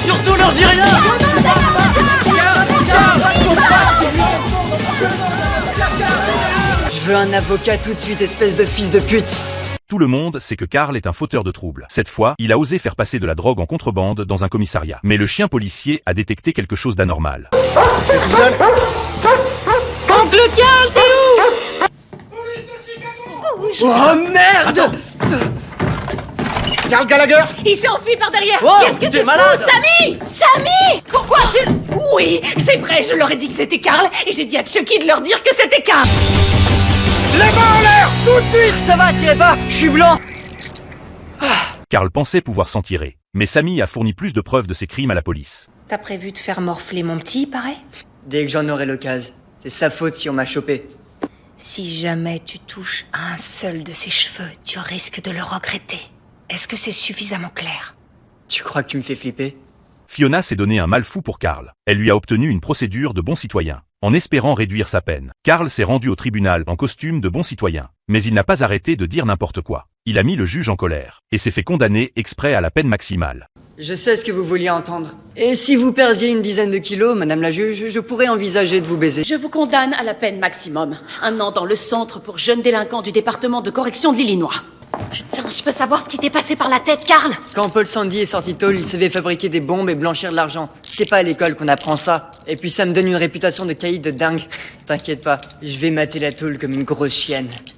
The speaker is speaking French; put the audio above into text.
surtout leur dis rien. Je veux un avocat tout de suite, espèce de fils de pute. Tout le monde sait que Karl est un fauteur de troubles. Cette fois, il a osé faire passer de la drogue en contrebande dans un commissariat. Mais le chien policier a détecté quelque chose d'anormal. T'es tout seul? Oncle Karl, t'es où? Oh merde! Karl Gallagher? Il s'est enfui par derrière. Oh, Qu'est-ce que t'es tu malade? fous, Sammy? Sammy! Pourquoi tu... Oui, c'est vrai, je leur ai dit que c'était Karl, et j'ai dit à Chucky de leur dire que c'était Karl. Les mains en l'air! Tout de suite! Ça va, tirez pas! Je suis blanc! Karl pensait pouvoir s'en tirer. Mais Sammy a fourni plus de preuves de ses crimes à la police. T'as prévu de faire morfler mon petit, il paraît? Dès que j'en aurai l'occasion. C'est sa faute si on m'a chopé. Si jamais tu touches à un seul de ses cheveux, tu risques de le regretter. Est-ce que c'est suffisamment clair? Tu crois que tu me fais flipper? Fiona s'est donné un mal fou pour Karl. Elle lui a obtenu une procédure de bon citoyen, en espérant réduire sa peine. Karl s'est rendu au tribunal en costume de bon citoyen. Mais il n'a pas arrêté de dire n'importe quoi. Il a mis le juge en colère, et s'est fait condamner exprès à la peine maximale. Je sais ce que vous vouliez entendre. Et si vous perdiez une dizaine de kilos, madame la juge, je pourrais envisager de vous baiser. Je vous condamne à la peine maximum. 1 an dans le centre pour jeunes délinquants du département de correction de l'Illinois. Putain, je peux savoir ce qui t'est passé par la tête, Karl? Quand Paul Sandy est sorti de tôle, il savait fabriquer des bombes et blanchir de l'argent. C'est pas à l'école qu'on apprend ça. Et puis ça me donne une réputation de caïd de dingue. T'inquiète pas, je vais mater la tôle comme une grosse chienne.